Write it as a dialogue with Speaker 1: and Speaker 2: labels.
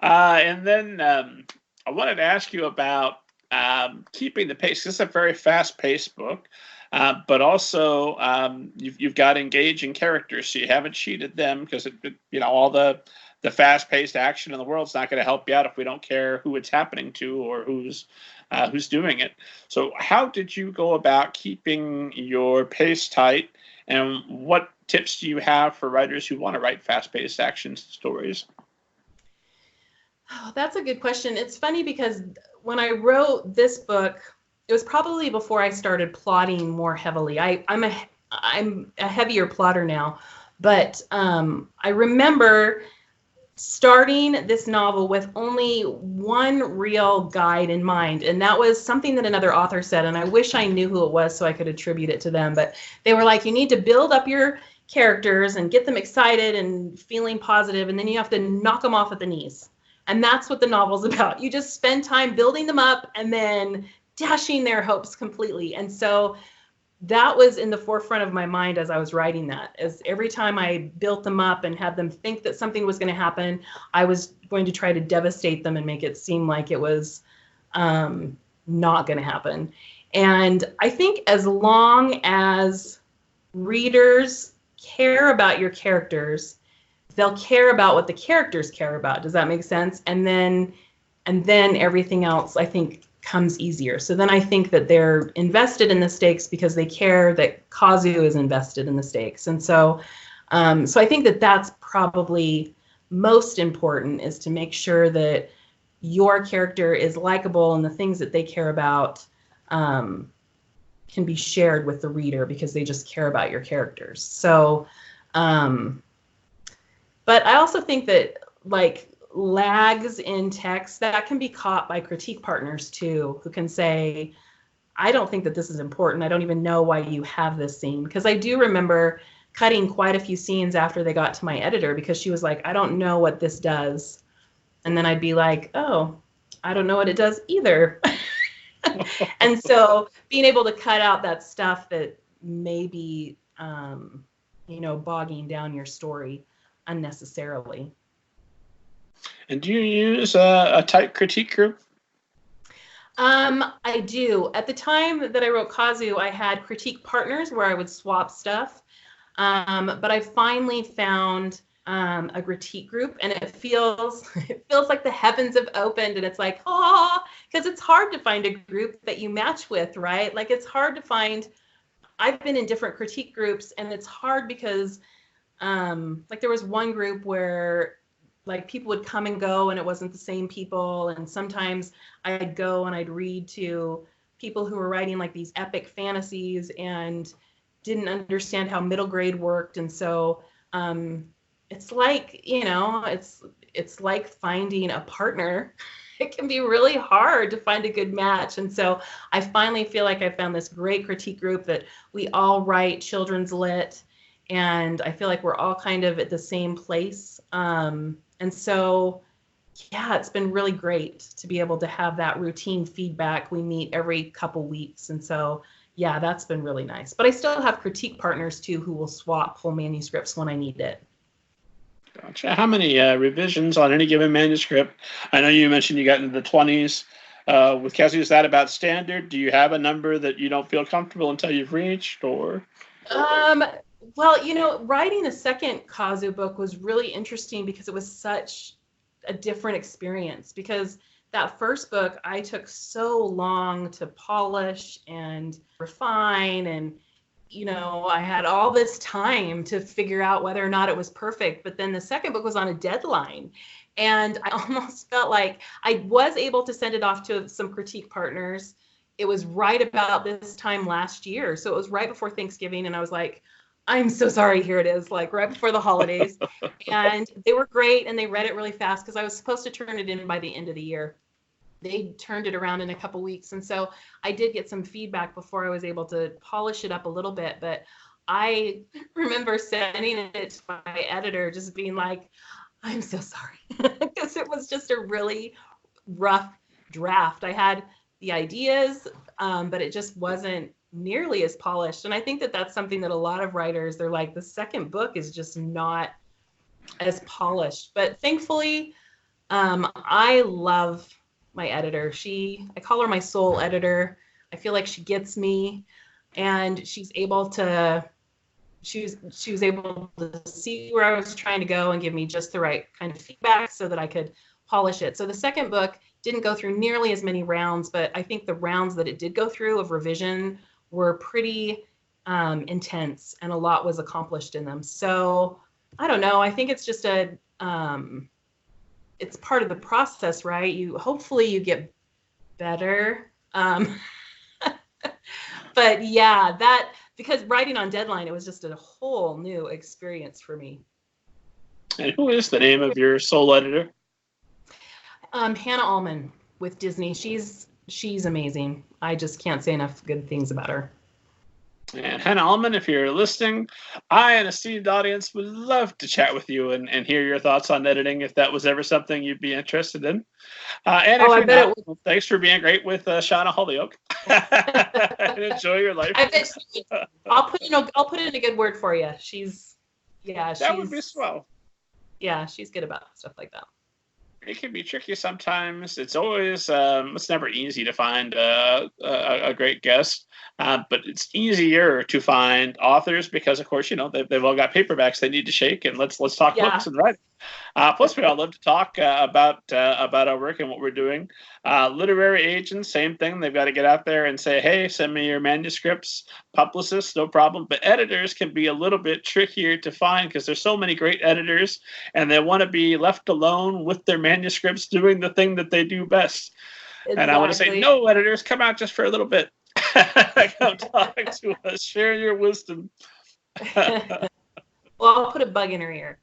Speaker 1: And then I wanted to ask you about keeping the pace. This is a very fast-paced book, but also you've got engaging characters, so you haven't cheated them because all the fast-paced action in the world is not going to help you out if we don't care who it's happening to or who's doing it. So how did you go about keeping your pace tight, and what tips do you have for writers who want to write fast-paced action stories?
Speaker 2: Oh, that's a good question. It's funny because when I wrote this book, it was probably before I started plotting more heavily. I'm a heavier plotter now, but I remember starting this novel with only one real guide in mind, and that was something that another author said, and I wish I knew who it was so I could attribute it to them, but they were like, you need to build up your characters and get them excited and feeling positive, and then you have to knock them off at the knees. And that's what the novel's about. You just spend time building them up and then dashing their hopes completely. And so that was in the forefront of my mind as I was writing that. As every time I built them up and had them think that something was going to happen, I was going to try to devastate them and make it seem like it was not going to happen. And I think as long as readers care about your characters, they'll care about what the characters care about. Does that make sense? And then everything else, I think, comes easier. So then I think that they're invested in the stakes because they care that Kazu is invested in the stakes. And so I think that that's probably most important, is to make sure that your character is likable and the things that they care about can be shared with the reader because they just care about your characters. So, but I also think that like lags in text that can be caught by critique partners too, who can say, I don't think that this is important. I don't even know why you have this scene. Because I do remember cutting quite a few scenes after they got to my editor because she was like, I don't know what this does. And then I'd be like, oh, I don't know what it does either. And so being able to cut out that stuff that may be, bogging down your story unnecessarily.
Speaker 1: And do you use a tight critique group?
Speaker 2: I do. At the time that I wrote Kazu, I had critique partners where I would swap stuff. But I finally found a critique group, and it feels like the heavens have opened, and it's like, because it's hard to find a group that you match with, right? Like it's hard to find. I've been in different critique groups, and it's hard because like there was one group where like people would come and go and it wasn't the same people, and sometimes I'd go and I'd read to people who were writing like these epic fantasies and didn't understand how middle grade worked. And so it's like, it's like finding a partner. It can be really hard to find a good match. And so I finally feel like I found this great critique group that we all write children's lit, and I feel like we're all kind of at the same place. And so, yeah, it's been really great to be able to have that routine feedback. We meet every couple weeks. And so, yeah, that's been really nice. But I still have critique partners, too, who will swap full manuscripts when I need it.
Speaker 1: Gotcha. How many revisions on any given manuscript? I know you mentioned you got into the 20s. With Kazu, is that about standard? Do you have a number that you don't feel comfortable until you've reached, or?
Speaker 2: Well, writing a second Kazu book was really interesting because it was such a different experience. Because that first book, I took so long to polish and refine, and, I had all this time to figure out whether or not it was perfect. But then the second book was on a deadline, and I almost felt like I was able to send it off to some critique partners. It was right about this time last year. So it was right before Thanksgiving, and I was like, I'm so sorry, here it is, like right before the holidays. And they were great, and they read it really fast because I was supposed to turn it in by the end of the year. They turned it around in a couple weeks. And so I did get some feedback before I was able to polish it up a little bit. But I remember sending it to my editor just being like, I'm so sorry, because it was just a really rough draft. I had the ideas, but it just wasn't nearly as polished. And I think that that's something that a lot of writers, they're like, the second book is just not as polished. But thankfully, I love my editor. I call her my soul editor. I feel like she gets me, and she was able to see where I was trying to go and give me just the right kind of feedback so that I could polish it. So the second book didn't go through nearly as many rounds, but I think the rounds that it did go through of revision were pretty intense, and a lot was accomplished in them. So I don't know. I think it's just it's part of the process, right? Hopefully you get better. But yeah, because writing on deadline, it was just a whole new experience for me.
Speaker 1: And who is the name of your sole editor?
Speaker 2: Hannah Allman with Disney. She's amazing. I just can't say enough good things about her.
Speaker 1: And Hannah Allman, if you're listening, I and a esteemed audience would love to chat with you and hear your thoughts on editing if that was ever something you'd be interested in. And if you're not, thanks for being great with Shauna Holyoak. And enjoy your life.
Speaker 2: I bet I'll put in a good word for you. That
Speaker 1: would be swell.
Speaker 2: Yeah, she's good about stuff like that.
Speaker 1: It can be tricky sometimes. It's always it's never easy to find a great guest, but it's easier to find authors because, of course, they've all got paperbacks they need to shake, and let's talk books and writing. Plus, we all love to talk about our work and what we're doing. Literary agents, same thing. They've got to get out there and say, hey, send me your manuscripts. Publicists, no problem. But editors can be a little bit trickier to find because there's so many great editors, and they want to be left alone with their manuscripts doing the thing that they do best. Exactly. And I want to say, no, editors, come out just for a little bit. Come talk to us. Share your wisdom.
Speaker 2: Well, I'll put a bug in her ear.